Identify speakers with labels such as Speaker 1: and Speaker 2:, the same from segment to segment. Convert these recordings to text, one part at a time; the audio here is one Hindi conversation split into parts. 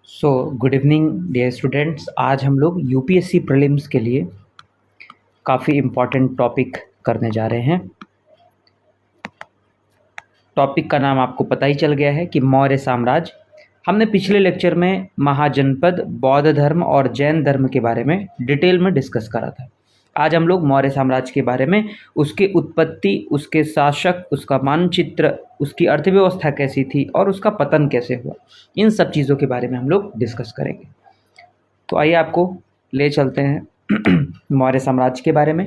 Speaker 1: सो गुड इवनिंग डियर स्टूडेंट्स। आज हम लोग यूपीएससी प्रीलिम्स के लिए काफ़ी इम्पॉर्टेंट टॉपिक करने जा रहे हैं। टॉपिक का नाम आपको पता ही चल गया है कि मौर्य साम्राज्य। हमने पिछले लेक्चर में महाजनपद, बौद्ध धर्म और जैन धर्म के बारे में डिटेल में डिस्कस करा था। आज हम लोग मौर्य साम्राज्य के बारे में, उसकी उत्पत्ति, उसके शासक, उसका मानचित्र, उसकी अर्थव्यवस्था कैसी थी और उसका पतन कैसे हुआ, इन सब चीज़ों के बारे में हम लोग डिस्कस करेंगे। तो आइए आपको ले चलते हैं मौर्य साम्राज्य के बारे में।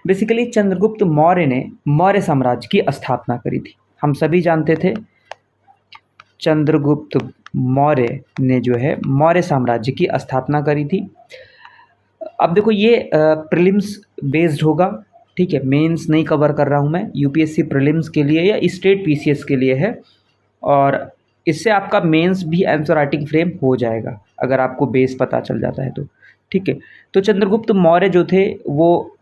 Speaker 1: बेसिकली चंद्रगुप्त मौर्य ने मौर्य साम्राज्य की स्थापना करी थी। हम सभी जानते थे चंद्रगुप्त मौर्य ने जो है मौर्य साम्राज्य की स्थापना करी थी। अब देखो ये प्रीलिम्स बेस्ड होगा, ठीक है, मेंस नहीं कवर कर रहा हूँ मैं, यूपीएससी प्रीलिम्स के लिए या स्टेट पीसीएस के लिए है। और इससे आपका मेंस भी आंसर राइटिंग फ्रेम हो जाएगा अगर आपको बेस पता चल जाता है तो, ठीक है। तो चंद्रगुप्त मौर्य जो थे वो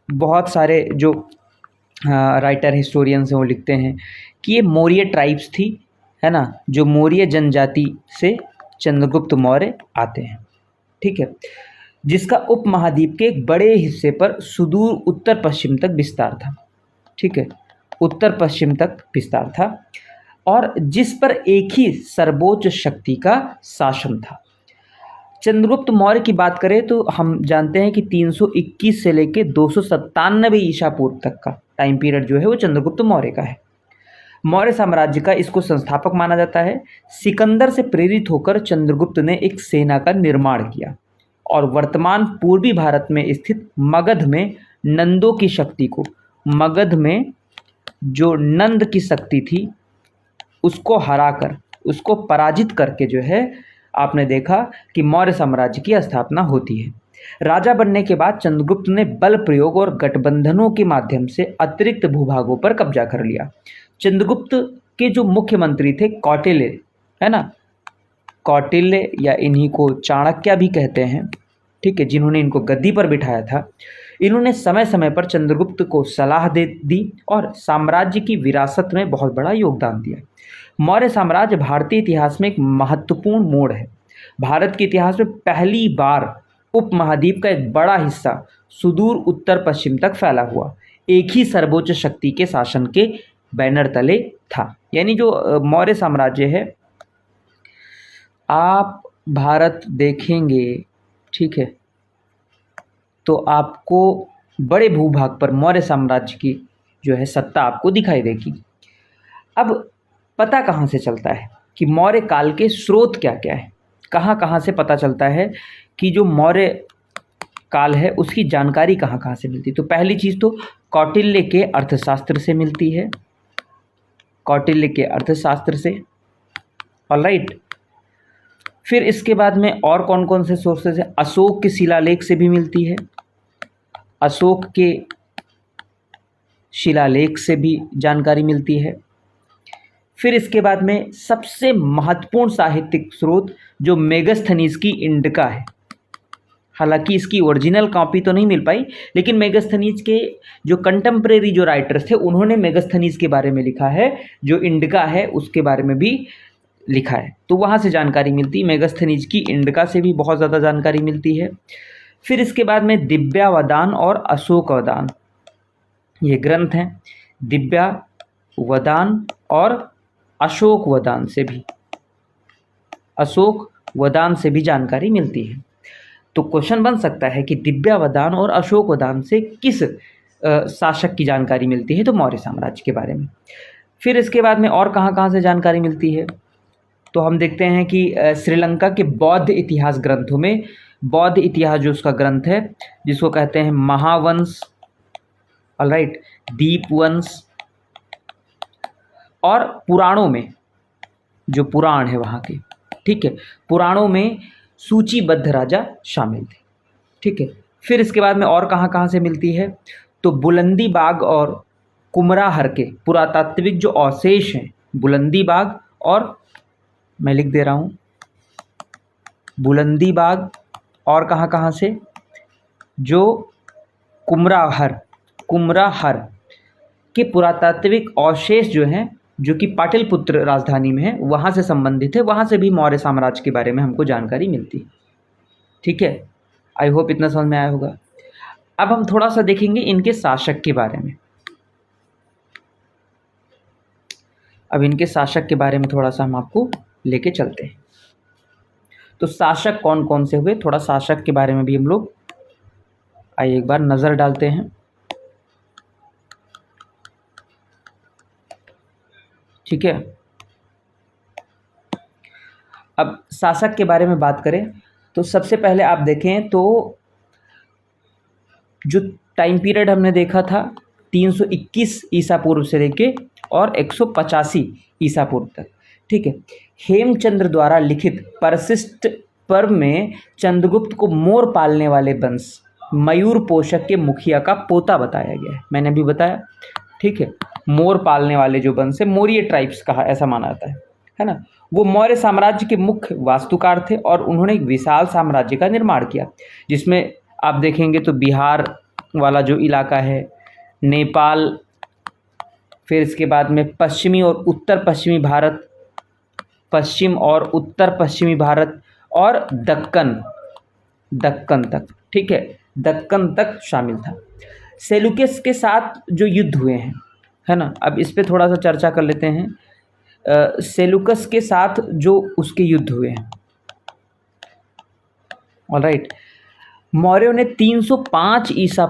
Speaker 1: बहुत सारे जो राइटर हिस्टोरियंस हैं वो लिखते हैं कि ये मौर्य ट्राइब्स थी, है ना, जो मौर्य जनजाति से चंद्रगुप्त मौर्य आते हैं, ठीक है, जिसका उपमहाद्वीप के एक बड़े हिस्से पर सुदूर उत्तर पश्चिम तक विस्तार था, ठीक है, उत्तर पश्चिम तक विस्तार था, और जिस पर एक ही सर्वोच्च शक्ति का शासन था। चंद्रगुप्त मौर्य की बात करें तो हम जानते हैं कि 321 से लेकर 297 ईसा पूर्व तक का टाइम पीरियड जो है वो चंद्रगुप्त मौर्य का है। मौर्य साम्राज्य का इसको संस्थापक माना जाता है। सिकंदर से प्रेरित होकर चंद्रगुप्त ने एक सेना का निर्माण किया और वर्तमान पूर्वी भारत में स्थित मगध में नंदों की शक्ति को, मगध में जो नंद की शक्ति थी उसको हराकर, उसको पराजित करके जो है आपने देखा कि मौर्य साम्राज्य की स्थापना होती है। राजा बनने के बाद चंद्रगुप्त ने बल प्रयोग और गठबंधनों के माध्यम से अतिरिक्त भूभागों पर कब्जा कर लिया। चंद्रगुप्त के जो मुख्यमंत्री थे कौटिल्य, है ना, कौटिल्य या इन्हीं को चाणक्य भी कहते हैं, ठीक है, जिन्होंने इनको गद्दी पर बिठाया था, इन्होंने समय समय पर चंद्रगुप्त को सलाह दे दी और साम्राज्य की विरासत में बहुत बड़ा योगदान दिया। मौर्य साम्राज्य भारतीय इतिहास में एक महत्वपूर्ण मोड़ है। भारत के इतिहास में पहली बार उपमहाद्वीप का एक बड़ा हिस्सा सुदूर उत्तर पश्चिम तक फैला हुआ एक ही सर्वोच्च शक्ति के शासन के बैनर तले था। यानी जो मौर्य साम्राज्य है, आप भारत देखेंगे, ठीक है, तो आपको बड़े भूभाग पर मौर्य साम्राज्य की जो है सत्ता आपको दिखाई देगी। अब पता कहाँ से चलता है कि मौर्य काल के स्रोत क्या क्या है, कहाँ कहाँ से पता चलता है कि जो मौर्य काल है उसकी जानकारी कहाँ कहाँ से मिलती है। तो पहली चीज़ तो कौटिल्य के अर्थशास्त्र से मिलती है, कौटिल्य के अर्थशास्त्र से, ऑलराइट। फिर इसके बाद में और कौन कौन से सोर्सेज है, अशोक के शिलालेख से भी मिलती है, अशोक के शिलालेख से भी जानकारी मिलती है। फिर इसके बाद में सबसे महत्वपूर्ण साहित्यिक स्रोत जो मेगस्थनीज की इंडिका है, हालांकि इसकी ओरिजिनल कॉपी तो नहीं मिल पाई, लेकिन मेगस्थनीज के जो कंटेम्प्रेरी जो राइटर्स थे उन्होंने मेगस्थनीज के बारे में लिखा है, जो इंडिका है उसके बारे में भी लिखा है, तो वहाँ से जानकारी मिलती है। मेगस्थनीज की इंडिका से भी बहुत ज़्यादा जानकारी मिलती है। फिर इसके बाद में दिव्यावदान और अशोकवदान, ये ग्रंथ हैं, दिव्यावदान और अशोकवदान से भी, अशोकवदान से भी जानकारी मिलती है। तो क्वेश्चन बन सकता है कि दिव्यावदान और अशोकवदान से किस शासक की जानकारी मिलती है, तो मौर्य साम्राज्य के बारे में। फिर इसके बाद में और कहाँ कहाँ से जानकारी मिलती है, तो हम देखते हैं कि श्रीलंका के बौद्ध इतिहास ग्रंथों में, बौद्ध इतिहास जो उसका ग्रंथ है जिसको कहते हैं महावंश, ऑलराइट, दीपवंश, और पुराणों में, जो पुराण है वहाँ के, ठीक है, पुराणों में सूचीबद्ध राजा शामिल थे, ठीक है। फिर इसके बाद में और कहाँ कहाँ से मिलती है, तो बुलंदी बाग और कुमराहर के पुरातात्विक जो अवशेष हैं, बुलंदी बाग और, मैं लिख दे रहा हूँ, बुलंदी बाग और कहाँ कहाँ से, जो कुमराहर के पुरातात्विक अवशेष जो हैं जो कि पाटलिपुत्र राजधानी में है, वहाँ से संबंधित है। वहाँ से भी मौर्य साम्राज्य के बारे में हमको जानकारी मिलती है। ठीक है, आई होप इतना समझ में आया होगा। अब हम थोड़ा सा देखेंगे इनके शासक के बारे में। अब इनके शासक के बारे में थोड़ा सा हम आपको लेके चलते हैं। तो शासक कौन कौन से हुए, थोड़ा शासक के बारे में भी हम लोग आइए एक बार नज़र डालते हैं। ठीक है, अब शासक के बारे में बात करें तो सबसे पहले आप देखें तो जो टाइम पीरियड हमने देखा था 321 ईसा पूर्व से लेके और 185 ईसा पूर्व तक। ठीक है, हेमचंद्र द्वारा लिखित परशिष्ट पर्व में चंद्रगुप्त को मोर पालने वाले वंश मयूर पोषक के मुखिया का पोता बताया गया है। मैंने अभी बताया। ठीक है, मोर पालने वाले जो वंश है, मौर्य ट्राइब्स कहा ऐसा माना जाता है ना। वो मौर्य साम्राज्य के मुख्य वास्तुकार थे और उन्होंने एक विशाल साम्राज्य का निर्माण किया, जिसमें आप देखेंगे तो बिहार वाला जो इलाका है, नेपाल, फिर इसके बाद में पश्चिमी और उत्तर पश्चिमी भारत, पश्चिम और उत्तर पश्चिमी भारत और दक्कन तक। ठीक है, दक्कन तक शामिल था। सेलुकस के साथ जो युद्ध हुए हैं, है ना, अब इस पे थोड़ा सा चर्चा कर लेते हैं। सेलुकस के साथ जो उसके युद्ध हुए हैं, ऑलराइट, मौर्यों ने 305 ईसा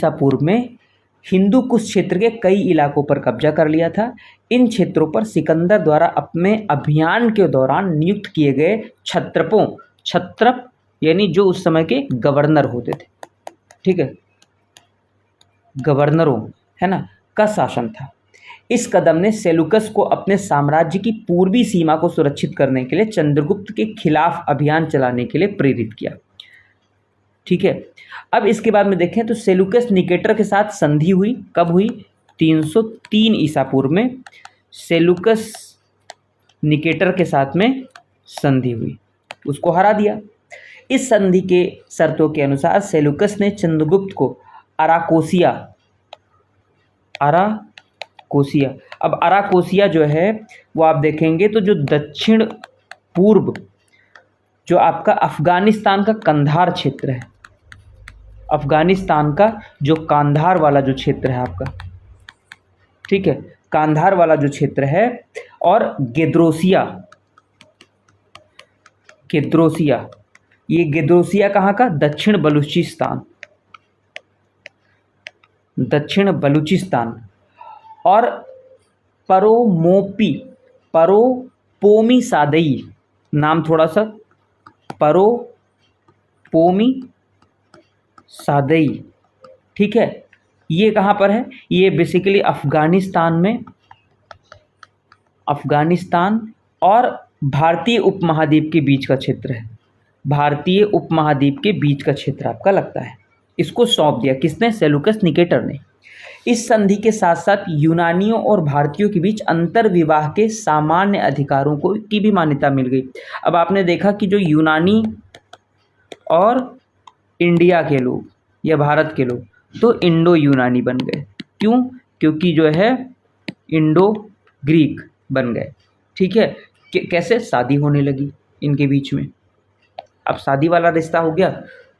Speaker 1: पूर्व में हिंदू कुश क्षेत्र के कई इलाकों पर कब्जा कर लिया था। इन क्षेत्रों पर सिकंदर द्वारा अपने अभियान के दौरान नियुक्त किए गए छत्रप यानी जो उस समय के गवर्नर होते थे, ठीक है, गवर्नरों, है ना, का शासन था। इस कदम ने सेलुकस को अपने साम्राज्य की पूर्वी सीमा को सुरक्षित करने के लिए चंद्रगुप्त के खिलाफ अभियान चलाने के लिए प्रेरित किया। ठीक है, अब इसके बाद में देखें तो सेलुकस निकेटर के साथ संधि हुई। कब हुई? 303 ईसा पूर्व में सेलुकस निकेटर के साथ में संधि हुई, उसको हरा दिया। इस संधि के शर्तों के अनुसार सेलुकस ने चंद्रगुप्त को अराकोसिया, अब अराकोसिया जो है वो आप देखेंगे तो जो दक्षिण पूर्व जो आपका अफगानिस्तान का कंधार क्षेत्र है, अफगानिस्तान का जो कांधार वाला जो क्षेत्र है आपका, ठीक है, कांधार वाला जो क्षेत्र है, और गेद्रोसिया, ये गेद्रोसिया कहाँ का? दक्षिण बलूचिस्तान और परोपोमी सादई, नाम थोड़ा सा, परोपोमी सादई, ठीक है, ये कहाँ पर है? ये बेसिकली अफगानिस्तान और भारतीय उपमहाद्वीप के बीच का क्षेत्र है। भारतीय उपमहाद्वीप के बीच का क्षेत्र आपका लगता है। इसको सौंप दिया किसने? सेलुकस निकेटर ने। इस संधि के साथ साथ यूनानियों और भारतीयों के बीच अंतर विवाह के सामान्य अधिकारों को की भी मान्यता मिल गई। अब आपने देखा कि जो यूनानी और इंडिया के लोग या भारत के लोग तो इंडो यूनानी बन गए। क्यों? क्योंकि जो है इंडो ग्रीक बन गए। ठीक है, कैसे? शादी होने लगी इनके बीच में। अब शादी वाला रिश्ता हो गया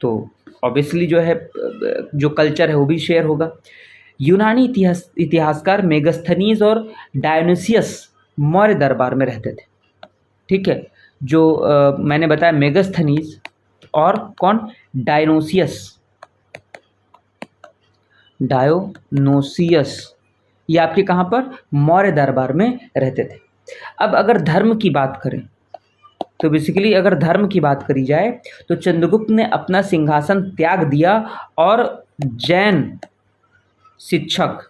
Speaker 1: तो ऑब्वियसली जो है जो कल्चर है वो भी शेयर होगा। यूनानी इतिहासकार मेगास्थनीज और डायोनिसियस मौर्य दरबार में रहते थे। ठीक है, जो मैंने बताया मेगास्थनीज और कौन? डायोनोसियस, ये आपके कहाँ पर? मौर्य दरबार में रहते थे। अब अगर धर्म की बात करें तो बेसिकली अगर धर्म की बात करी जाए तो चंद्रगुप्त ने अपना सिंहासन त्याग दिया और जैन शिक्षक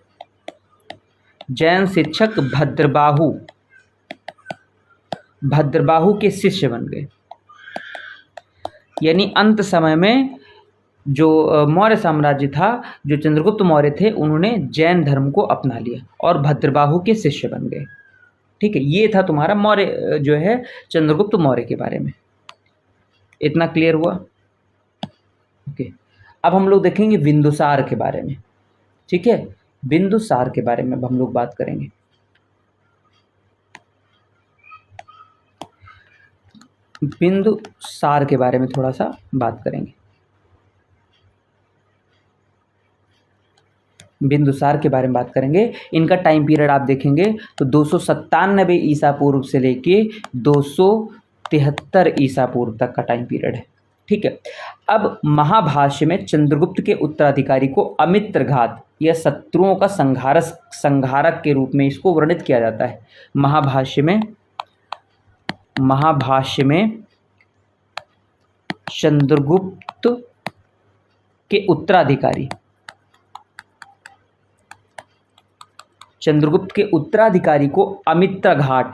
Speaker 1: भद्रबाहु के शिष्य बन गए। यानी अंत समय में जो मौर्य साम्राज्य था, जो चंद्रगुप्त मौर्य थे, उन्होंने जैन धर्म को अपना लिया और भद्रबाहु के शिष्य बन गए। ठीक है, ये था तुम्हारा मौर्य जो है चंद्रगुप्त मौर्य के बारे में। इतना क्लियर हुआ? ओके, अब हम लोग देखेंगे बिंदुसार के बारे में। ठीक है, बिंदुसार के बारे में अब हम लोग बात करेंगे। बिंदुसार के बारे में थोड़ा सा बात करेंगे। बिंदुसार के बारे में बात करेंगे। इनका टाइम पीरियड आप देखेंगे तो 297 ईसा पूर्व से लेके 273 ईसा पूर्व तक का टाइम पीरियड है। ठीक है। अब महाभाष्य में चंद्रगुप्त के उत्तराधिकारी को अमित्रघात या शत्रुओं का संहारक के रूप में इसको वर्णित किया जाता है। महाभाष्य में चंद्रगुप्त के उत्तराधिकारी को अमित्रघात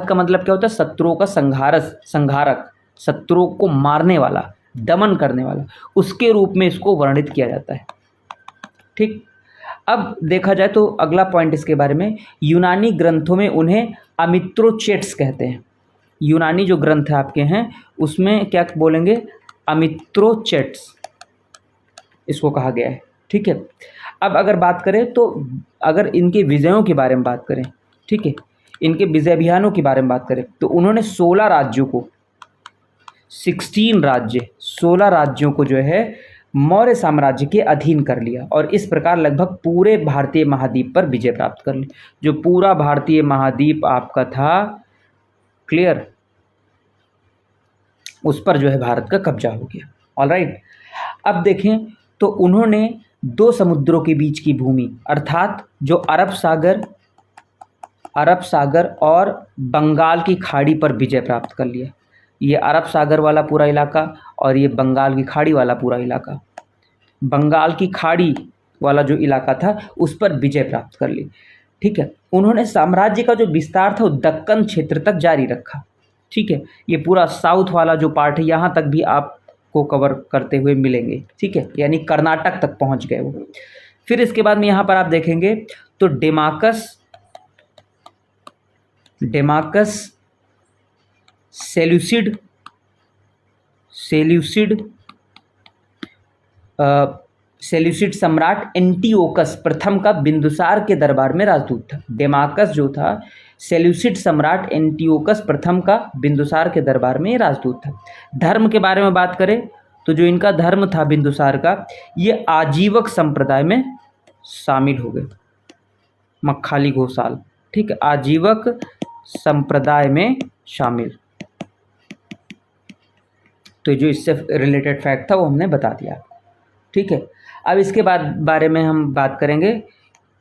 Speaker 1: का मतलब क्या होता है? शत्रुओं का संहारक, शत्रुओं को मारने वाला, दमन करने वाला, उसके रूप में इसको वर्णित किया जाता है। ठीक। अब देखा जाए तो अगला पॉइंट इसके बारे में, यूनानी ग्रंथों में उन्हें अमित्रोचेट्स कहते हैं। यूनानी जो ग्रंथ आपके हैं उसमें क्या बोलेंगे? अमित्रोचेट्स इसको कहा गया है। ठीक है। अब अगर बात करें तो अगर इनके विजयों के बारे में बात करें, ठीक है, इनके विजय अभियानों के बारे में बात करें तो उन्होंने 16 राज्यों को जो है मौर्य साम्राज्य के अधीन कर लिया और इस प्रकार लगभग पूरे भारतीय महाद्वीप पर विजय प्राप्त कर ली। जो पूरा भारतीय महाद्वीप आपका था, क्लियर, उस पर जो है भारत का कब्जा हो गया। ऑलराइट। अब देखें तो उन्होंने 2 समुद्रों के बीच की भूमि अर्थात जो अरब सागर और बंगाल की खाड़ी पर विजय प्राप्त कर लिया। ये अरब सागर वाला पूरा इलाका और ये बंगाल की खाड़ी वाला पूरा इलाका, बंगाल की खाड़ी वाला जो इलाका था उस पर विजय प्राप्त कर ली। ठीक है। उन्होंने साम्राज्य का जो विस्तार था वो दक्कन क्षेत्र तक जारी रखा। ठीक है। ये पूरा साउथ वाला जो पार्ट है यहाँ तक भी आपको कवर करते हुए मिलेंगे। ठीक है। यानी कर्नाटक तक पहुँच गए वो। फिर इसके बाद में यहाँ पर आप देखेंगे तो डेमाकस सेल्यूसिड सम्राट एंटिओकस प्रथम का बिंदुसार के दरबार में राजदूत था। डेमाकस जो था, सेल्यूसिड सम्राट एंटिओकस प्रथम का बिंदुसार के दरबार में राजदूत था। धर्म के बारे में बात करें तो जो इनका धर्म था बिंदुसार का, ये आजीवक संप्रदाय में शामिल हो गए। मक्खाली घोषाल, ठीक है, आजीवक संप्रदाय में शामिल। तो जो इससे रिलेटेड फैक्ट था वो हमने बता दिया। ठीक है। अब इसके बाद बारे में हम बात करेंगे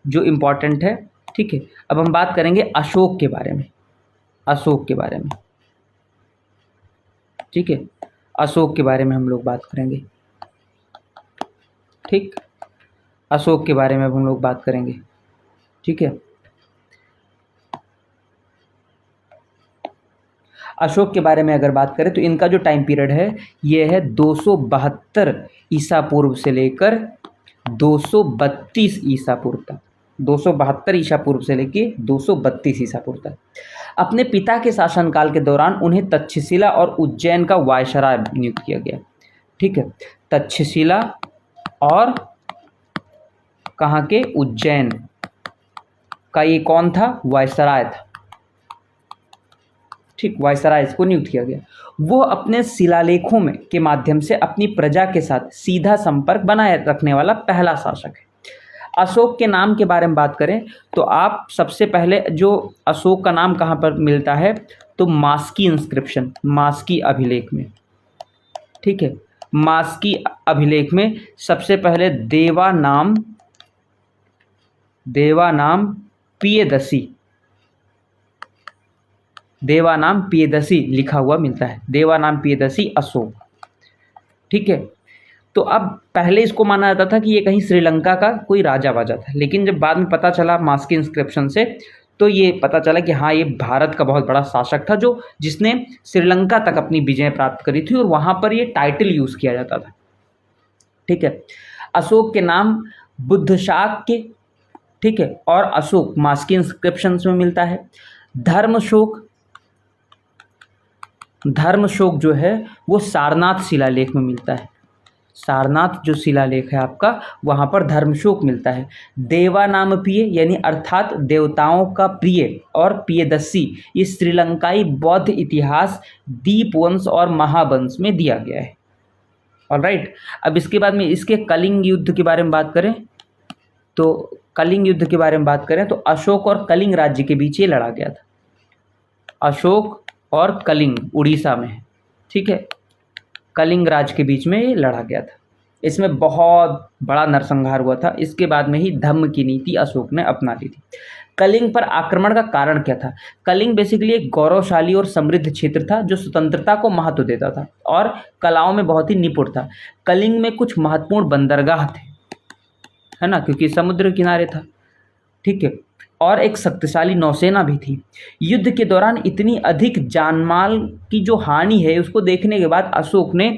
Speaker 1: जो इम्पोर्टेंट है। ठीक है। अब हम बात करेंगे अशोक के बारे में। ठीक है। अशोक के बारे में हम लोग बात करेंगे। ठीक। अशोक के बारे में अब हम लोग बात करेंगे। ठीक है। अशोक के बारे में अगर बात करें तो इनका जो टाइम पीरियड है ये है 272 ईसा पूर्व से लेकर 232 ईसा पूर्व तक। 272 ईसा पूर्व से लेकर 232 ईसा पूर्व तक। अपने पिता के शासनकाल के दौरान उन्हें तक्षशिला और उज्जैन का वायसराय नियुक्त किया गया। ठीक है। तक्षशिला और कहाँ के? उज्जैन का ये कौन था? वायसराय था। ठीक, वायसराय इसको नियुक्त किया गया। वो अपने शिलालेखों में के माध्यम से अपनी प्रजा के साथ सीधा संपर्क बनाए रखने वाला पहला शासक है। अशोक के नाम के बारे में बात करें तो आप सबसे पहले जो अशोक का नाम कहाँ पर मिलता है तो मास्की इंस्क्रिप्शन, मास्की अभिलेख में। ठीक है। मास्की अभिलेख में सबसे पहले देवानाम पियदसी लिखा हुआ मिलता है। देवानाम पियदसी अशोक। ठीक है। तो अब पहले इसको माना जाता था कि ये कहीं श्रीलंका का कोई राजा वाजा था, लेकिन जब बाद में पता चला मास्की इंस्क्रिप्शन से तो ये पता चला कि हाँ ये भारत का बहुत बड़ा शासक था जो जिसने श्रीलंका तक अपनी विजय प्राप्त करी थी और वहाँ पर ये टाइटल यूज़ किया जाता था। ठीक है। अशोक के नाम बुद्धशाक्य, ठीक है, और अशोक मास्की इंस्क्रिप्शन में मिलता है। धर्मशोक धर्मशोक जो है वो सारनाथ शिलालेख में मिलता है। सारनाथ जो शिलालेख है आपका, वहाँ पर धर्मशोक मिलता है। देवा नाम प्रिय यानी अर्थात देवताओं का प्रिय और प्रियदर्शी, ये श्रीलंकाई बौद्ध इतिहास दीपवंश और महावंश में दिया गया है। ऑलराइट, अब इसके बाद में इसके कलिंग युद्ध के बारे में बात करें तो कलिंग युद्ध के बारे में बात करें तो अशोक और कलिंग राज्य के बीच ये लड़ा गया था। अशोक और कलिंग उड़ीसा में है, ठीक है, कलिंग राज्य के बीच में ये लड़ा गया था। इसमें बहुत बड़ा नरसंहार हुआ था। इसके बाद में ही धम्म की नीति अशोक ने अपना ली थी। कलिंग पर आक्रमण का कारण क्या था? कलिंग बेसिकली एक गौरवशाली और समृद्ध क्षेत्र था जो स्वतंत्रता को महत्व देता था और कलाओं में बहुत ही निपुण था। कलिंग में कुछ महत्वपूर्ण बंदरगाह थे, है ना, क्योंकि समुद्र किनारे था, ठीक है, और एक शक्तिशाली नौसेना भी थी। युद्ध के दौरान इतनी अधिक जानमाल की जो हानि है उसको देखने के बाद अशोक ने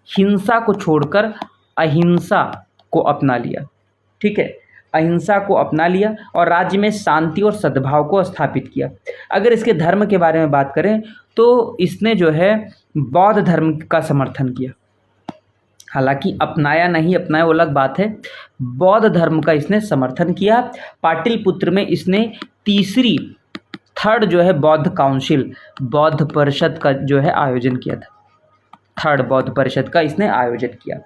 Speaker 1: हिंसा को छोड़कर अहिंसा को अपना लिया, ठीक है, अहिंसा को अपना लिया और राज्य में शांति और सद्भाव को स्थापित किया। अगर इसके धर्म के बारे में बात करें तो इसने जो है बौद्ध धर्म का समर्थन किया। हालांकि अपनाया नहीं अपनाया वो अलग बात है, बौद्ध धर्म का इसने समर्थन किया। पाटलिपुत्र में इसने थर्ड जो है बौद्ध काउंसिल, बौद्ध परिषद का जो है आयोजन किया था। थर्ड बौद्ध परिषद का इसने आयोजन किया।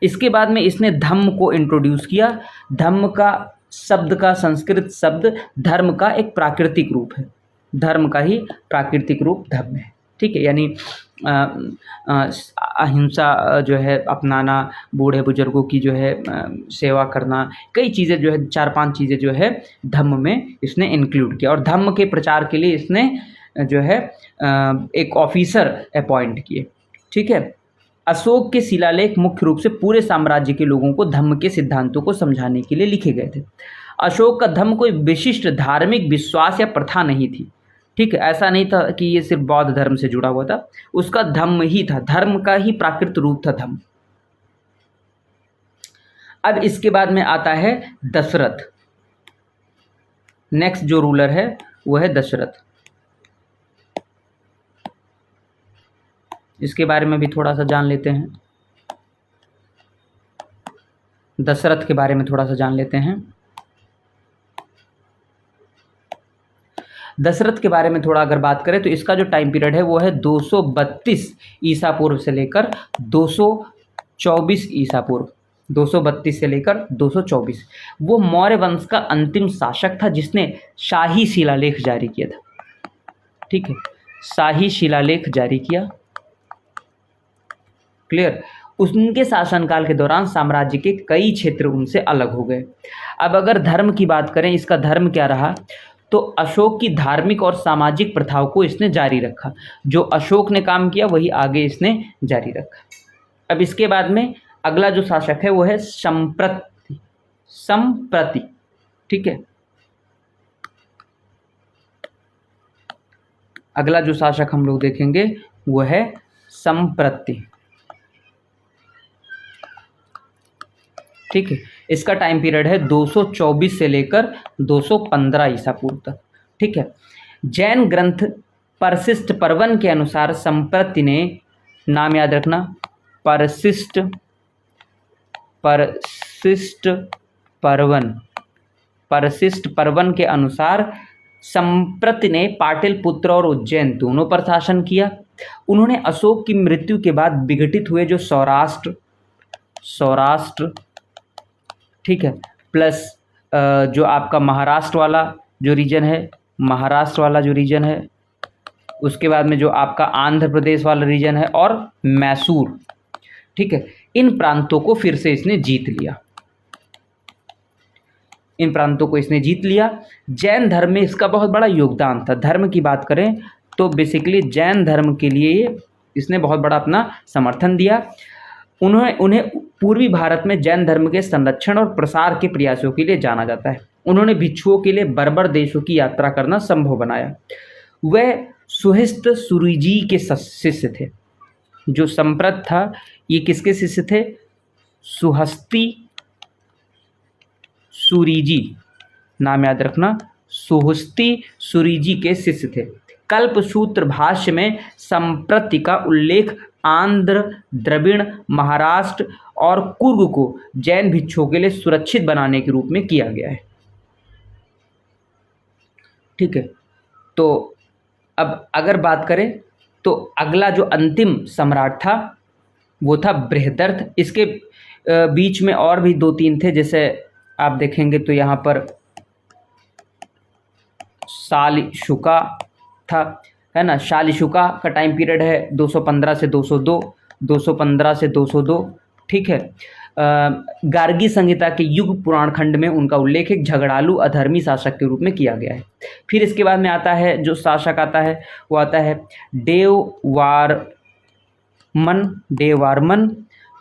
Speaker 1: इसके बाद में इसने धम्म को इंट्रोड्यूस किया। धम्म का शब्द का संस्कृत शब्द धर्म का एक प्राकृतिक रूप है, धर्म का ही प्राकृतिक रूप धम्म है, ठीक है, यानी अहिंसा जो है अपनाना, बूढ़े बुजुर्गों की जो है सेवा करना, कई चीज़ें जो है 4-5 चीज़ें जो है धम्म में इसने इंक्लूड किया। और धम्म के प्रचार के लिए इसने जो है एक ऑफिसर अपॉइंट किए, ठीक है। अशोक के शिलालेख मुख्य रूप से पूरे साम्राज्य के लोगों को धम्म के सिद्धांतों को समझाने के लिए लिखे गए थे। अशोक का धम्म कोई विशिष्ट धार्मिक विश्वास या प्रथा नहीं थी, ठीक है, ऐसा नहीं था कि ये सिर्फ बौद्ध धर्म से जुड़ा हुआ था, उसका धम्म ही था, धर्म का ही प्राकृत रूप था धम्म। अब इसके बाद में आता है दशरथ। नेक्स्ट जो रूलर है वो है दशरथ। इसके बारे में भी थोड़ा सा जान लेते हैं, दशरथ के बारे में थोड़ा सा जान लेते हैं। दशरथ के बारे में थोड़ा अगर बात करें तो इसका जो टाइम पीरियड है वो है 232 ईसा पूर्व से लेकर 224 ईसा पूर्व, 232 से लेकर 224। वो मौर्य वंश का अंतिम शासक था जिसने शाही शिलालेख जारी किया था, ठीक है, शाही शिलालेख जारी किया, क्लियर। उनके शासनकाल के दौरान साम्राज्य के कई क्षेत्र उनसे अलग हो गए। अब अगर धर्म की बात करें, इसका धर्म क्या रहा, तो अशोक की धार्मिक और सामाजिक प्रथाओं को इसने जारी रखा। जो अशोक ने काम किया वही आगे इसने जारी रखा। अब इसके बाद में अगला जो शासक है वो है संप्रति, ठीक है, अगला जो शासक हम लोग देखेंगे वो है संप्रति, ठीक है। इसका टाइम पीरियड है 224 से लेकर 215 ईसा पूर्व तक, ठीक है। जैन ग्रंथ परशिष्ट पर्वन के अनुसार संप्रति ने, नाम याद रखना, परशिष्ट पर्वन के अनुसार संप्रति ने पाटलिपुत्र और उज्जैन दोनों पर शासन किया। उन्होंने अशोक की मृत्यु के बाद विघटित हुए जो सौराष्ट्र, ठीक है, प्लस जो आपका महाराष्ट्र वाला जो रीजन है, उसके बाद में जो आपका आंध्र प्रदेश वाला रीजन है और मैसूर, ठीक है, इन प्रांतों को फिर से इसने जीत लिया। जैन धर्म में इसका बहुत बड़ा योगदान था। धर्म की बात करें तो बेसिकली जैन धर्म के लिए इसने बहुत बड़ा अपना समर्थन दिया। उन्हें पूर्वी भारत में जैन धर्म के संरक्षण और प्रसार के प्रयासों के लिए जाना जाता है। उन्होंने भिक्षुओं के लिए बर्बर देशों की यात्रा करना संभव बनाया। वह सुहिस्त सुरीजी के शिष्य थे। जो संप्रत था ये किसके शिष्य थे? सुहस्ती सुरीजी, नाम याद रखना, सुहस्ती सुरीजी के शिष्य थे। कल्पसूत्र भाष्य में संप्रति का उल्लेख आंध्र, द्रविड़, महाराष्ट्र और कुर्ग को जैन भिक्षुओं के लिए सुरक्षित बनाने के रूप में किया गया है। ठीक है, तो अब अगर बात करें तो अगला जो अंतिम सम्राट था वो था बृहदर्थ। इसके बीच में और भी 2-3 थे, जैसे आप देखेंगे तो यहाँ पर शालिशुका था, है ना। शालिशुका का टाइम पीरियड है 215 से 202, 215 से 202। ठीक है, गार्गी संहिता के युग पुराण खंड में उनका उल्लेख एक झगड़ालू अधर्मी शासक के रूप में किया गया है। फिर इसके बाद में आता है जो शासक आता है वो आता है देववारमन।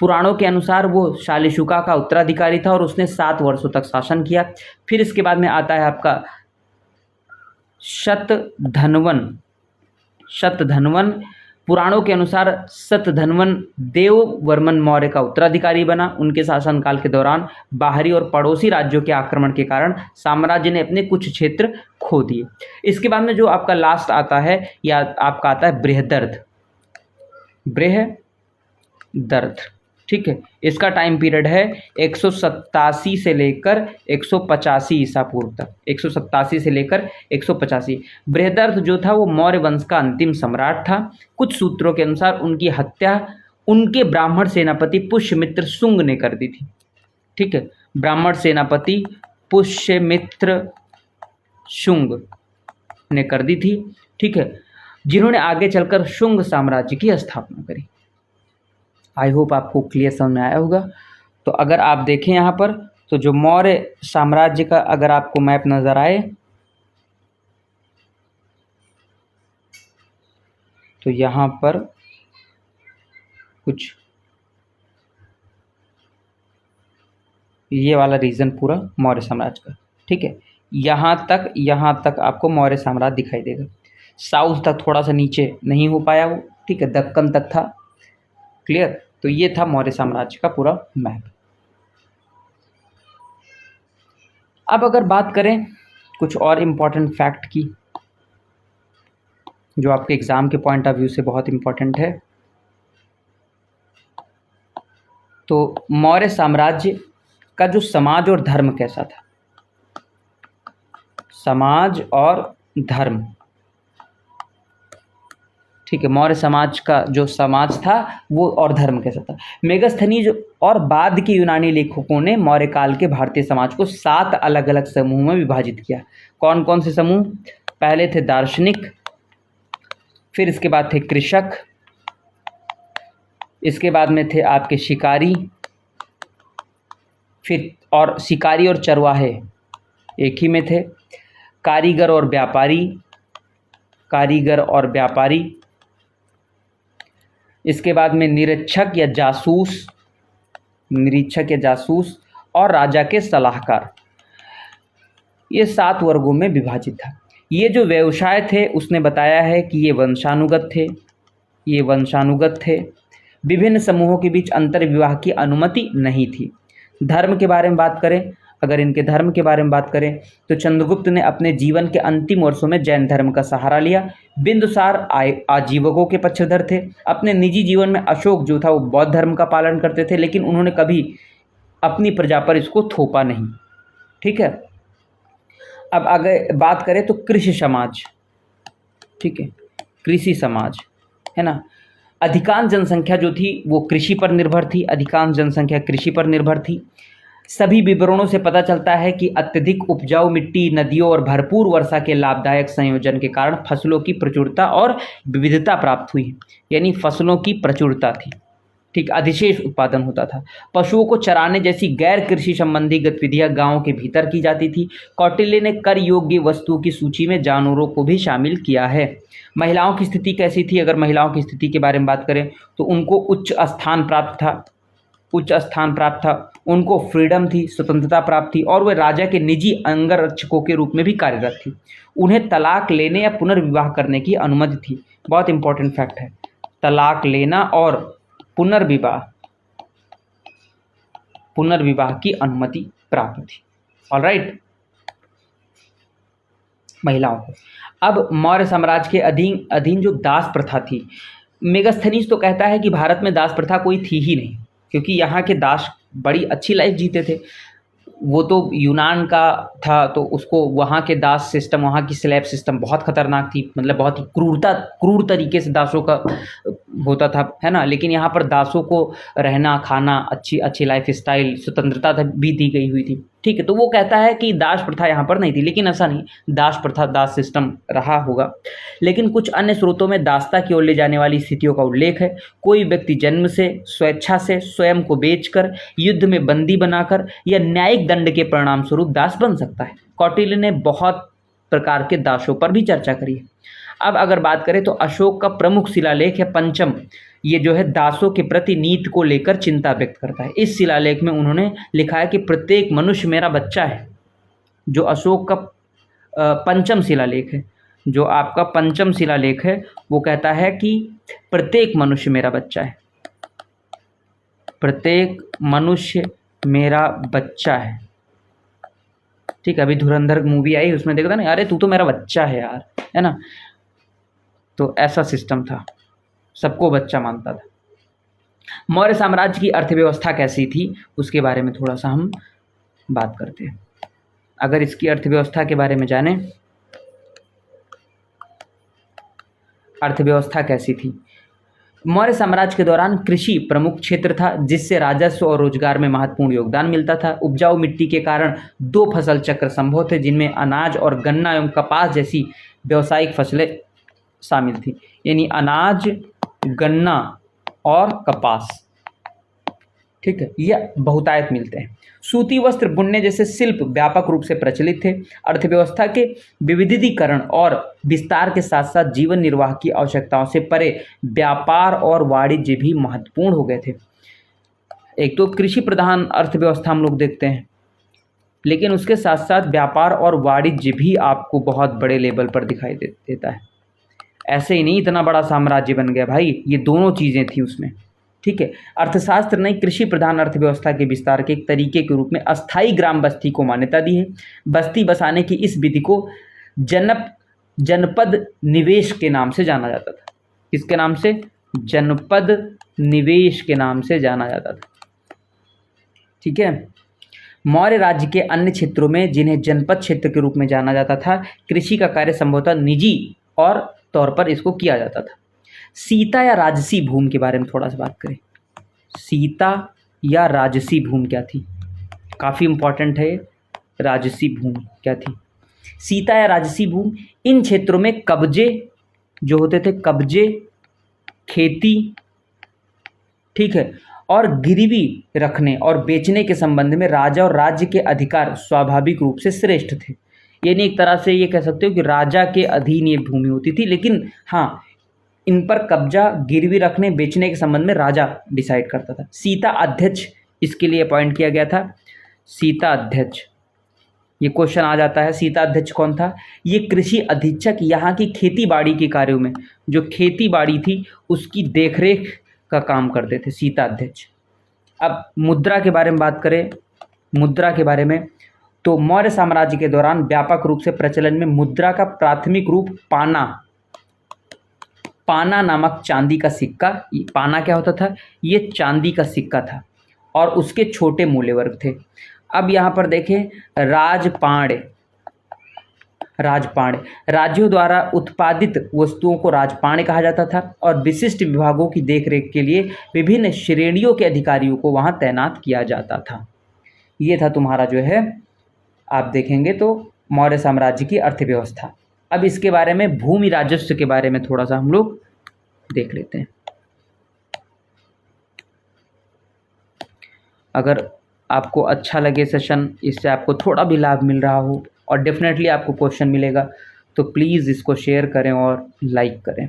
Speaker 1: पुराणों के अनुसार वो शालिशुका का उत्तराधिकारी था और उसने 7 वर्षों तक शासन किया। फिर इसके बाद में आता है आपका शतधन्वन। पुराणों के अनुसार शतधन्वन देववर्मन मौर्य का उत्तराधिकारी बना। उनके शासनकाल के दौरान बाहरी और पड़ोसी राज्यों के आक्रमण के कारण साम्राज्य ने अपने कुछ क्षेत्र खो दिए। इसके बाद में जो आपका लास्ट आता है या आपका आता है बृहदर्थ। ठीक है, इसका टाइम पीरियड है 187 से लेकर 185 ईसा पूर्व तक। 187 से लेकर 185। बृहदर्थ जो था वो मौर्य वंश का अंतिम सम्राट था। कुछ सूत्रों के अनुसार उनकी हत्या उनके ब्राह्मण सेनापति पुष्यमित्र शुंग ने कर दी थी। ठीक है, ब्राह्मण सेनापति पुष्यमित्र शुंग ने कर दी थी। ठीक है, जिन्होंने आगे चलकर शुंग साम्राज्य की स्थापना करी। आई होप आपको क्लियर समझ में आया होगा। तो अगर आप देखें यहाँ पर तो जो मौर्य साम्राज्य का अगर आपको मैप नज़र आए तो यहाँ पर कुछ ये वाला रीजन पूरा मौर्य साम्राज्य का। ठीक है, यहाँ तक आपको मौर्य साम्राज्य दिखाई देगा। साउथ तक थोड़ा सा नीचे नहीं हो पाया वो। ठीक है, दक्कन तक था। क्लियर, तो ये था मौर्य साम्राज्य का पूरा मैप। अब अगर बात करें कुछ और इम्पोर्टेंट फैक्ट की जो आपके एग्जाम के पॉइंट ऑफ व्यू से बहुत इम्पोर्टेंट है, तो मौर्य साम्राज्य का जो समाज और धर्म कैसा था। समाज और धर्म, ठीक है, मौर्य समाज का जो समाज था वो और धर्म कैसा था। मेगस्थनीज और बाद के यूनानी लेखकों ने मौर्य काल के भारतीय समाज को 7 अलग अलग समूह में विभाजित किया। कौन कौन से समूह? पहले थे दार्शनिक, फिर इसके बाद थे कृषक, इसके बाद में थे आपके शिकारी, फिर और शिकारी और चरवाहे एक ही में थे, कारीगर और व्यापारी, इसके बाद में निरीक्षक या जासूस और राजा के सलाहकार। ये 7 वर्गों में विभाजित था। ये जो व्यवसाय थे उसने बताया है कि ये वंशानुगत थे। विभिन्न समूहों के बीच अंतर विवाह की अनुमति नहीं थी। धर्म के बारे में बात करें, अगर इनके धर्म के बारे में बात करें तो चंद्रगुप्त ने अपने जीवन के अंतिम वर्षों में जैन धर्म का सहारा लिया। बिंदुसार आजीवकों के पक्षधर थे। अपने निजी जीवन में अशोक जो था वो बौद्ध धर्म का पालन करते थे, लेकिन उन्होंने कभी अपनी प्रजा पर इसको थोपा नहीं। ठीक है, अब अगर बात करें तो कृषि समाज, ठीक है, कृषि समाज है ना। अधिकांश जनसंख्या जो थी वो कृषि पर निर्भर थी। सभी विवरणों से पता चलता है कि अत्यधिक उपजाऊ मिट्टी, नदियों और भरपूर वर्षा के लाभदायक संयोजन के कारण फसलों की प्रचुरता और विविधता प्राप्त हुई। यानी फसलों की प्रचुरता थी, ठीक, अधिशेष उत्पादन होता था। पशुओं को चराने जैसी गैर कृषि संबंधी गतिविधियां गांव के भीतर की जाती थी। कौटिल्य ने कर योग्य वस्तुओं की सूची में जानवरों को भी शामिल किया है। महिलाओं की स्थिति कैसी थी? अगर महिलाओं की स्थिति के बारे में बात करें तो उनको उच्च स्थान प्राप्त था। उनको फ्रीडम थी, स्वतंत्रता प्राप्त थी और वे राजा के निजी अंगरक्षकों के रूप में भी कार्यरत थी। उन्हें तलाक लेने या पुनर्विवाह करने की अनुमति थी। बहुत इंपॉर्टेंट फैक्ट है, तलाक लेना और पुनर्विवाह की अनुमति प्राप्त थी। ऑलराइट, महिलाओं को। अब मौर्य साम्राज्य के अधीन अधीन जो दास प्रथा थी, मेगास्थनीज तो कहता है कि भारत में दास प्रथा कोई थी ही नहीं, क्योंकि यहाँ के दास बड़ी अच्छी लाइफ जीते थे। वो तो यूनान का था, तो उसको वहाँ के दास सिस्टम, वहाँ की स्लैब सिस्टम बहुत खतरनाक थी, मतलब बहुत ही क्रूर तरीके से दासों का होता था, है ना। लेकिन यहाँ पर दासों को रहना खाना, अच्छी अच्छी लाइफ स्टाइल, स्वतंत्रता भी दी गई हुई थी, ठीक है। तो वो कहता है कि दास प्रथा यहाँ पर नहीं थी, लेकिन ऐसा नहीं, दास प्रथा दास सिस्टम रहा होगा। लेकिन कुछ अन्य स्रोतों में दासता की ओर ले जाने वाली स्थितियों का उल्लेख है। कोई व्यक्ति जन्म से, स्वेच्छा से, स्वयं को बेचकर, युद्ध में बंदी बनाकर या न्यायिक दंड के परिणाम स्वरूप दास बन सकता है। कौटिल्य ने बहुत प्रकार के दासों पर भी चर्चा करी है। अब अगर बात करें तो अशोक का प्रमुख शिलालेख है पंचम, ये जो है दासों के प्रति नीति को लेकर चिंता व्यक्त करता है। इस शिलालेख में उन्होंने लिखा है कि प्रत्येक मनुष्य मेरा बच्चा है। जो अशोक का पंचम शिलालेख है, जो आपका पंचम शिलालेख है, वो कहता है कि प्रत्येक मनुष्य मेरा बच्चा है, प्रत्येक मनुष्य मेरा बच्चा है, ठीक है। अभी धुरंधर मूवी आई, उसमें देखा था ना, अरे तू तो मेरा बच्चा है यार, है ना। तो ऐसा सिस्टम था, सबको बच्चा मानता था। मौर्य साम्राज्य की अर्थव्यवस्था कैसी थी उसके बारे में थोड़ा सा हम बात करते हैं। अगर इसकी अर्थव्यवस्था के बारे में जानें, अर्थव्यवस्था कैसी थी। मौर्य साम्राज्य के दौरान कृषि प्रमुख क्षेत्र था, जिससे राजस्व और रोजगार में महत्वपूर्ण योगदान मिलता था। उपजाऊ मिट्टी के कारण 2 फसल चक्र संभव थे, जिनमें अनाज और गन्ना एवं कपास जैसी व्यावसायिक फसलें शामिल थी। यानी अनाज, गन्ना और कपास, ठीक है, ये बहुतायत मिलते हैं। सूती वस्त्र बुनने जैसे शिल्प व्यापक रूप से प्रचलित थे। अर्थव्यवस्था के विविधीकरण और विस्तार के साथ साथ जीवन निर्वाह की आवश्यकताओं से परे व्यापार और वाणिज्य भी महत्वपूर्ण हो गए थे। एक तो कृषि प्रधान अर्थव्यवस्था हम लोग देखते हैं, लेकिन उसके साथ साथ व्यापार और वाणिज्य भी आपको बहुत बड़े लेवल पर दिखाई देता है। ऐसे ही नहीं इतना बड़ा साम्राज्य बन गया भाई, ये दोनों चीज़ें थी उसमें, ठीक है। अर्थशास्त्र ने कृषि प्रधान अर्थव्यवस्था के विस्तार के एक तरीके के रूप में अस्थायी ग्राम बस्ती को मान्यता दी है। बस्ती बसाने की इस विधि को जनपद निवेश के नाम से जाना जाता था। किसके नाम से? जनपद निवेश के नाम से जाना जाता था, ठीक है। मौर्य राज्य के अन्य क्षेत्रों में, जिन्हें जनपद क्षेत्र के रूप में जाना जाता था, कृषि का कार्य संभवतः निजी और तौर पर इसको किया जाता था। सीता या राजसी भूमि के बारे में थोड़ा सा बात करें। सीता या राजसी भूमि क्या थी? काफ़ी इंपॉर्टेंट है। राजसी भूमि क्या थी? सीता या राजसी भूमि इन क्षेत्रों में कब्जे जो होते थे, कब्जे, खेती, ठीक है, और गिरवी रखने और बेचने के संबंध में राजा और राज्य के अधिकार स्वाभाविक रूप से श्रेष्ठ थे। यानी एक तरह से ये कह सकते हो कि राजा के अधीन ये भूमि होती थी, लेकिन हाँ, इन पर कब्जा, गिरवी रखने, बेचने के संबंध में राजा डिसाइड करता था। सीता अध्यक्ष इसके लिए अपॉइंट किया गया था। सीता अध्यक्ष, ये क्वेश्चन आ जाता है, सीता अध्यक्ष कौन था? ये कृषि अधीक्षक यहाँ की खेती बाड़ी के कार्यों में, जो खेती बाड़ी थी उसकी देखरेख का काम करते थे, सीता अध्यक्ष। अब मुद्रा के बारे में बात करें, मुद्रा के बारे में, तो मौर्य साम्राज्य के दौरान व्यापक रूप से प्रचलन में मुद्रा का प्राथमिक रूप पाना नामक चांदी का सिक्का। पाना क्या होता था? ये चांदी का सिक्का था और उसके छोटे मूल्य वर्ग थे। अब यहाँ पर देखें, राजपाण्य, राज्यों द्वारा उत्पादित वस्तुओं को राजपाण्य कहा जाता था और विशिष्ट विभागों की देखरेख के लिए विभिन्न श्रेणियों के अधिकारियों को वहाँ तैनात किया जाता था। ये था तुम्हारा जो है, आप देखेंगे तो मौर्य साम्राज्य की अर्थव्यवस्था। अब इसके बारे में भूमि राजस्व के बारे में थोड़ा सा हम लोग देख लेते हैं। अगर आपको अच्छा लगे सेशन, इससे आपको थोड़ा भी लाभ मिल रहा हो और डेफिनेटली आपको क्वेश्चन मिलेगा, तो प्लीज़ इसको शेयर करें और लाइक करें।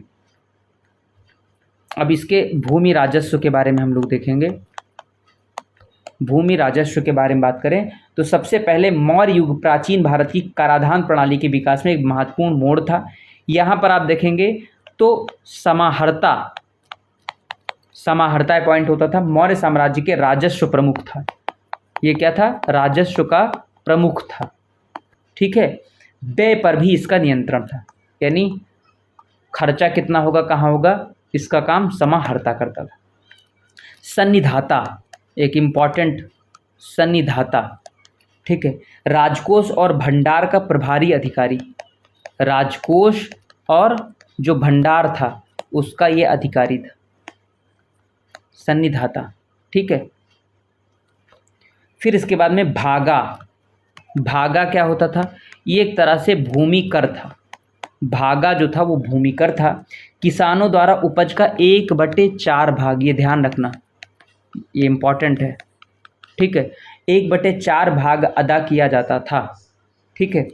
Speaker 1: अब इसके भूमि राजस्व के बारे में हम लोग देखेंगे। भूमि राजस्व के बारे में बात करें तो सबसे पहले मौर्य युग प्राचीन भारत की कराधान प्रणाली के विकास में एक महत्वपूर्ण मोड़ था। यहाँ पर आप देखेंगे तो समाहर्ता पॉइंट होता था। मौर्य साम्राज्य के राजस्व प्रमुख था। ये क्या था? राजस्व का प्रमुख था, ठीक है। व्यय पर भी इसका नियंत्रण था, यानी खर्चा कितना होगा, कहाँ होगा, इसका काम समाहर्ता करता था। सन्निधाता, एक इम्पॉर्टेंट सन्निधाता, ठीक है, राजकोष और भंडार का प्रभारी अधिकारी, राजकोष और जो भंडार था उसका ये अधिकारी था, सन्निधाता, ठीक है। फिर इसके बाद में भागा, भागा क्या होता था, ये एक तरह से भूमि कर था, भागा जो था वो भूमि कर था। किसानों द्वारा उपज का 1/4 भाग, ये ध्यान रखना, ये इम्पॉर्टेंट है, ठीक है, 1/4 भाग अदा किया जाता था, ठीक है।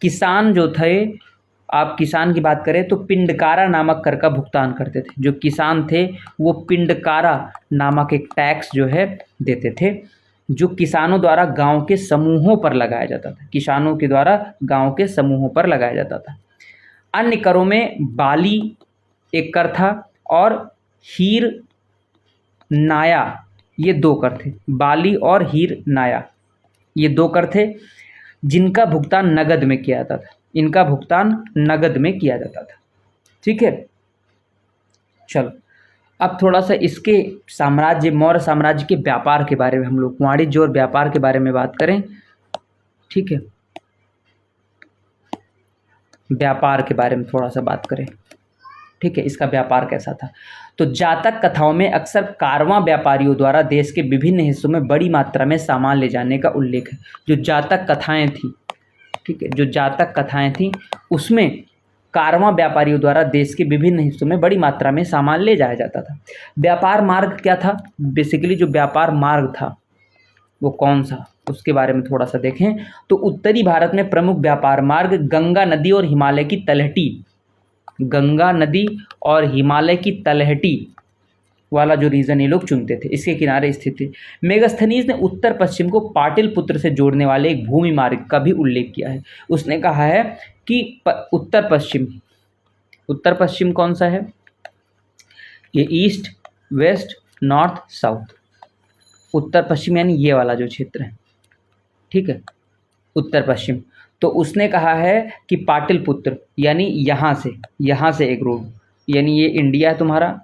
Speaker 1: किसान जो थे, आप किसान की बात करें तो पिंडकारा नामक कर का भुगतान करते थे। जो किसान थे वो पिंडकारा नामक एक टैक्स जो है देते थे, जो किसानों द्वारा गांव के समूहों पर लगाया जाता था, किसानों के द्वारा गांव के समूहों पर लगाया जाता था। अन्य करों में बाली एक कर था और हीर नाया, ये 2 कर थे, बाली और हीर नाया ये 2 कर थे, जिनका भुगतान नगद में किया जाता था, इनका भुगतान नगद में किया जाता था, ठीक है। चलो अब थोड़ा सा इसके साम्राज्य, मौर्य साम्राज्य के व्यापार के बारे में हम लोग वाणिज्य और व्यापार के बारे में बात करें, ठीक है, व्यापार के बारे में थोड़ा सा बात करें, ठीक है, इसका व्यापार कैसा था। तो जातक कथाओं में अक्सर कारवां व्यापारियों द्वारा देश के विभिन्न हिस्सों में बड़ी मात्रा में सामान ले जाने का उल्लेख है। जो जातक कथाएं थी, ठीक है, जो जातक कथाएं थी उसमें कारवां व्यापारियों द्वारा देश के विभिन्न हिस्सों में बड़ी मात्रा में सामान ले जाया जाता था। व्यापार मार्ग क्या था, बेसिकली जो व्यापार मार्ग था वो कौन सा, उसके बारे में थोड़ा सा देखें तो उत्तरी भारत में प्रमुख व्यापार मार्ग गंगा नदी और हिमालय की तलहटी, गंगा नदी और हिमालय की तलहटी वाला जो रीजन ये लोग चुनते थे, इसके किनारे स्थित थे। मेगास्थनीज ने उत्तर पश्चिम को पाटलिपुत्र से जोड़ने वाले एक भूमि मार्ग का भी उल्लेख किया है। उसने कहा है कि उत्तर पश्चिम कौन सा है, ये ईस्ट वेस्ट नॉर्थ साउथ, उत्तर पश्चिम यानी ये वाला जो क्षेत्र है, ठीक है, उत्तर पश्चिम। तो उसने कहा है कि पाटलिपुत्र यानी यहाँ से एक रोड, यानी ये इंडिया है तुम्हारा,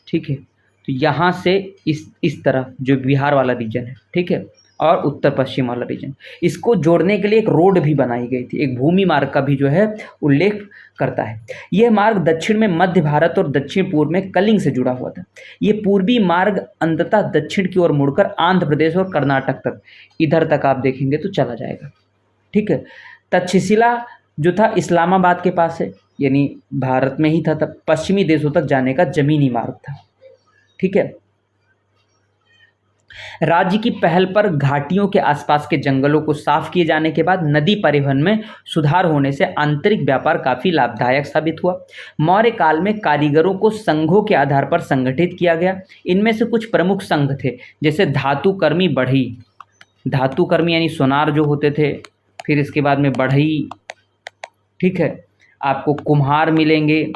Speaker 1: ठीक है, तो यहाँ से इस तरफ जो बिहार वाला रीजन है, ठीक है, और उत्तर पश्चिम वाला रीजन, इसको जोड़ने के लिए एक रोड भी बनाई गई थी, एक भूमि मार्ग का भी जो है उल्लेख करता है। यह मार्ग दक्षिण में मध्य भारत और दक्षिण पूर्व में कलिंग से जुड़ा हुआ था। ये पूर्वी मार्ग अंततः दक्षिण की ओर मुड़कर आंध्र प्रदेश और कर्नाटक तक, इधर तक आप देखेंगे तो चला जाएगा, ठीक है। तक्षशिला जो था इस्लामाबाद के पास है, यानी भारत में ही था, तब पश्चिमी देशों तक जाने का जमीनी मार्ग था, ठीक है। राज्य की पहल पर घाटियों के आसपास के जंगलों को साफ किए जाने के बाद नदी परिवहन में सुधार होने से आंतरिक व्यापार काफी लाभदायक साबित हुआ। मौर्य काल में कारीगरों को संघों के आधार पर संगठित किया गया। इनमें से कुछ प्रमुख संघ थे, जैसे धातुकर्मी बढ़ई, धातुकर्मी यानी सोनार जो होते थे, फिर इसके बाद में बढ़ई, ठीक है, आपको कुम्हार मिलेंगे,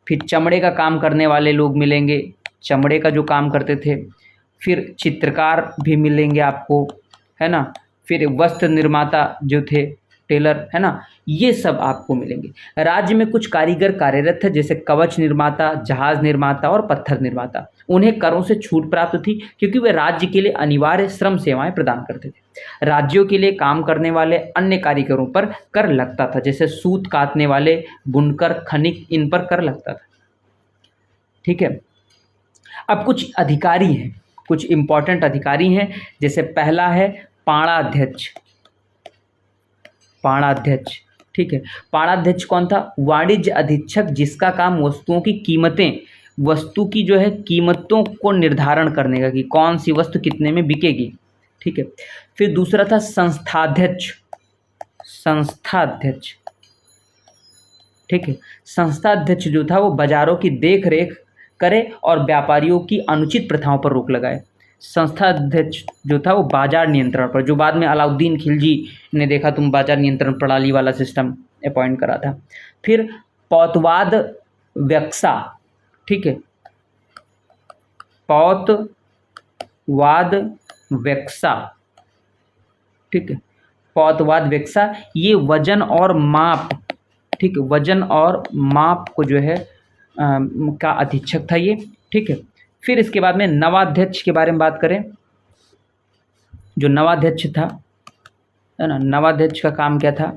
Speaker 1: फिर चमड़े का काम करने वाले लोग मिलेंगे, चमड़े का जो काम करते थे, फिर चित्रकार भी मिलेंगे आपको, है ना, फिर वस्त्र निर्माता जो थे, टेलर, है ना, ये सब आपको मिलेंगे। राज्य में कुछ कारीगर कार्यरत थे, जैसे कवच निर्माता, जहाज निर्माता और पत्थर निर्माता। उन्हें करों से छूट प्राप्त थी क्योंकि वे राज्य के लिए अनिवार्य श्रम सेवाएं प्रदान करते थे। राज्यों के लिए काम करने वाले अन्य कारीगरों पर कर लगता था, जैसे सूत काटने वाले, बुनकर, खनिक, इन पर कर लगता था, ठीक है। अब कुछ अधिकारी हैं, कुछ इंपॉर्टेंट अधिकारी हैं, जैसे पहला है पाणाध्यक्ष, पाणाध्यक्ष, ठीक है। पाणाध्यक्ष कौन था, वाणिज्य अधीक्षक, जिसका काम वस्तुओं की कीमतें, वस्तु की जो है कीमतों को निर्धारण करने का, कि कौन सी वस्तु कितने में बिकेगी, ठीक है। फिर दूसरा था संस्थाध्यक्ष, संस्थाध्यक्ष, ठीक है। संस्थाध्यक्ष जो था वो बाजारों की देख रेख करे और व्यापारियों की अनुचित प्रथाओं पर रोक लगाए। संस्थाध्यक्ष जो था वो बाजार नियंत्रण पर, जो बाद में अलाउद्दीन खिलजी ने देखा तुम बाजार नियंत्रण प्रणाली वाला सिस्टम अपॉइंट करा था। फिर पौतवाद व्यक्सा, ठीक है, पौतवाद व्यक्सा, ठीक है, पौतवाद वेक्सा, ये वजन और माप, ठीक, वजन और माप को जो है का अधीक्षक था ये, ठीक है। फिर इसके बाद में नवाध्यक्ष के बारे में बात करें। जो नवाध्यक्ष था, है ना, नवाध्यक्ष का काम क्या था?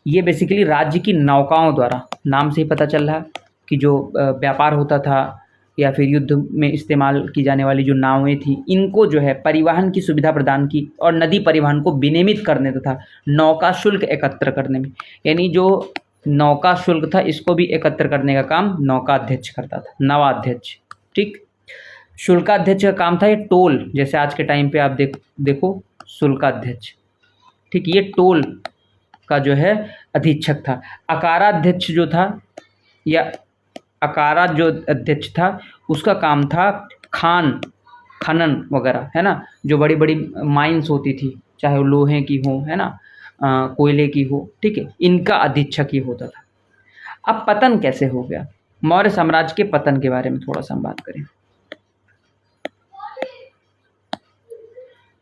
Speaker 1: ये बेसिकली राज्य की नौकाओं द्वारा, नाम से ही पता चल रहा कि जो व्यापार होता था या फिर युद्ध में इस्तेमाल की जाने वाली जो नावें थी, इनको जो है परिवहन की सुविधा प्रदान की और नदी परिवहन को विनियमित करने तथा नौका शुल्क एकत्र करने में, यानी जो नौका शुल्क था इसको भी एकत्र करने का काम नौकाध्यक्ष करता था, नवाध्यक्ष, ठीक। शुल्काध्यक्ष का काम था ये टोल, जैसे आज के टाइम पे आप देखो शुल्काध्यक्ष, ठीक, ये टोल का जो है अधीक्षक था। अकाराध्यक्ष जो था, या अकारा जो अध्यक्ष था, उसका काम था खनन वगैरह, है ना, जो बड़ी बड़ी माइंस होती थी, चाहे वो लोहे की हो, है ना, कोयले की हो, ठीक है, इनका अधीक्षक ही होता था। अब पतन कैसे हो गया? मौर्य साम्राज्य के पतन के बारे में थोड़ा सा हम बात करें।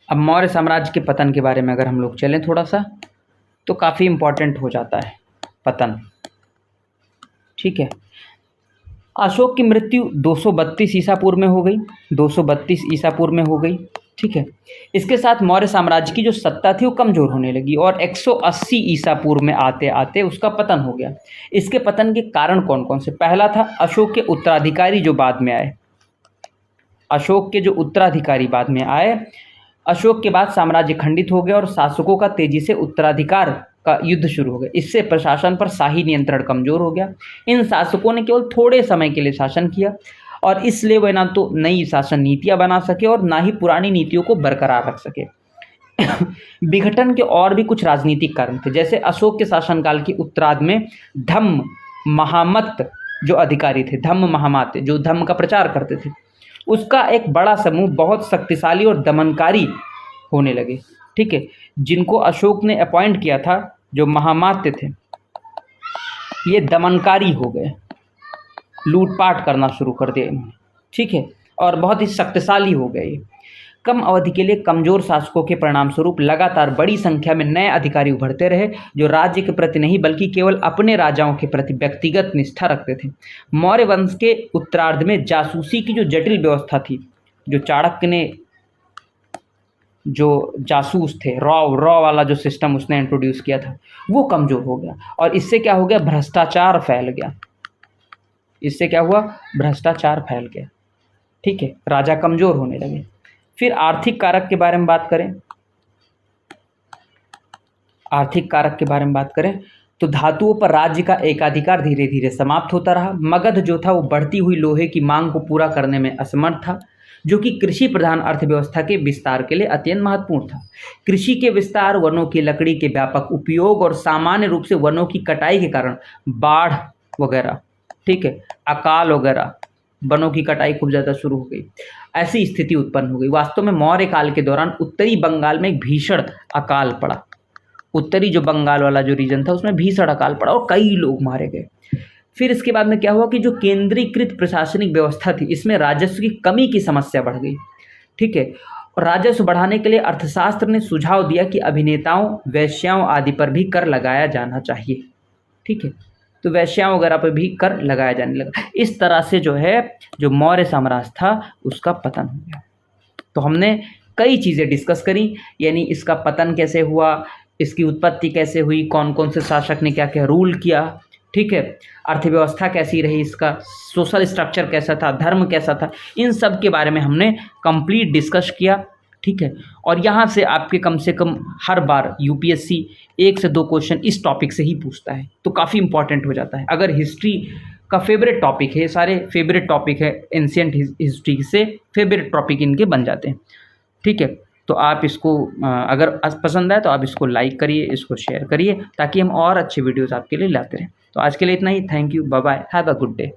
Speaker 1: अब मौर्य साम्राज्य के पतन के बारे में अगर हम लोग चलें थोड़ा सा, तो काफ़ी इम्पोर्टेंट हो जाता है पतन, ठीक है। अशोक की मृत्यु 232 ईसा पूर्व में हो गई, 232 ईसा पूर्व में हो गई, ठीक है। इसके साथ मौर्य साम्राज्य की जो सत्ता थी वो कमज़ोर होने लगी और 180 ईसा पूर्व में आते आते उसका पतन हो गया। इसके पतन के कारण कौन कौन से? पहला था अशोक के उत्तराधिकारी जो बाद में आए, अशोक के जो उत्तराधिकारी बाद में आए, अशोक के बाद साम्राज्य खंडित हो गया और शासकों का तेजी से उत्तराधिकार का युद्ध शुरू हो गया। इससे प्रशासन पर शाही नियंत्रण कमजोर हो गया। इन शासकों ने केवल थोड़े समय के लिए शासन किया और इसलिए वह ना तो नई शासन नीतियां बना सके और ना ही पुरानी नीतियों को बरकरार रख सके। विघटन के और भी कुछ राजनीतिक कारण थे, जैसे अशोक के शासनकाल के उत्तरार्ध में धम्म महामत जो अधिकारी थे, धम्म महामत जो धम्म का प्रचार करते थे, उसका एक बड़ा समूह बहुत शक्तिशाली और दमनकारी होने लगे, ठीक है। जिनको अशोक ने अपॉइंट किया था, जो महामात्य थे, ये दमनकारी हो गए, लूटपाट करना शुरू कर दिया इन्होंने, ठीक है, और बहुत ही शक्तिशाली हो गए। कम अवधि के लिए कमजोर शासकों के परिणाम स्वरूप लगातार बड़ी संख्या में नए अधिकारी उभरते रहे, जो राज्य के प्रति नहीं बल्कि केवल अपने राजाओं के प्रति व्यक्तिगत निष्ठा रखते थे। मौर्य वंश के उत्तरार्ध में जासूसी की जो जटिल व्यवस्था थी, जो चाणक्य ने जो जासूस थे, रॉ वाला जो सिस्टम उसने इंट्रोड्यूस किया था, वो कमजोर हो गया और इससे क्या हो गया? भ्रष्टाचार फैल गया। इससे क्या हुआ? भ्रष्टाचार फैल गया, ठीक है, राजा कमजोर होने लगे। फिर आर्थिक कारक के बारे में बात करें, आर्थिक कारक के बारे में बात करें तो धातुओं पर राज्य का एकाधिकार धीरे धीरे समाप्त होता रहा। मगध जो था वो बढ़ती हुई लोहे की मांग को पूरा करने में असमर्थ था, जो कि कृषि प्रधान अर्थव्यवस्था के विस्तार के लिए अत्यंत महत्वपूर्ण था। कृषि के विस्तार, वनों की लकड़ी के व्यापक उपयोग और सामान्य रूप से वनों की कटाई के कारण बाढ़ वगैरह, ठीक है, अकाल वगैरह, वनों की कटाई खूब ज़्यादा शुरू हो गई। ऐसी स्थिति उत्पन्न हो गई। वास्तव में मौर्य काल के दौरान उत्तरी बंगाल में एक भीषण अकाल पड़ा। उत्तरी जो बंगाल वाला जो रीजन था उसमें भीषण अकाल पड़ा और कई लोग मारे गए। फिर इसके बाद में क्या हुआ कि जो केंद्रीकृत प्रशासनिक व्यवस्था थी, इसमें राजस्व की कमी की समस्या बढ़ गई, ठीक है। और राजस्व बढ़ाने के लिए अर्थशास्त्र ने सुझाव दिया कि अभिनेताओं, वेश्याओं आदि पर भी कर लगाया जाना चाहिए, ठीक है। तो वेश्याओं वगैरह पर भी कर लगाया जाने लगा। इस तरह से जो है जो मौर्य साम्राज्य था उसका पतन हो गया। तो हमने कई चीज़ें डिस्कस करी, यानी इसका पतन कैसे हुआ, इसकी उत्पत्ति कैसे हुई, कौन कौन से शासक ने क्या क्या रूल किया, ठीक है, अर्थव्यवस्था कैसी रही, इसका सोशल स्ट्रक्चर कैसा था, धर्म कैसा था, इन सब के बारे में हमने कंप्लीट डिस्कस किया, ठीक है। और यहाँ से आपके कम से कम हर बार यूपीएससी 1 से 2 क्वेश्चन इस टॉपिक से ही पूछता है, तो काफ़ी इंपॉर्टेंट हो जाता है। अगर हिस्ट्री का फेवरेट टॉपिक है, सारे फेवरेट टॉपिक है, एंशिएंट हिस्ट्री से फेवरेट टॉपिक इनके बन जाते हैं, ठीक है। तो आप इसको अगर पसंद आए तो आप इसको लाइक करिए, इसको शेयर करिए, ताकि हम और अच्छे वीडियोज़ आपके लिए लाते रहें। तो आज के लिए इतना ही। Thank you, bye bye, have a good day.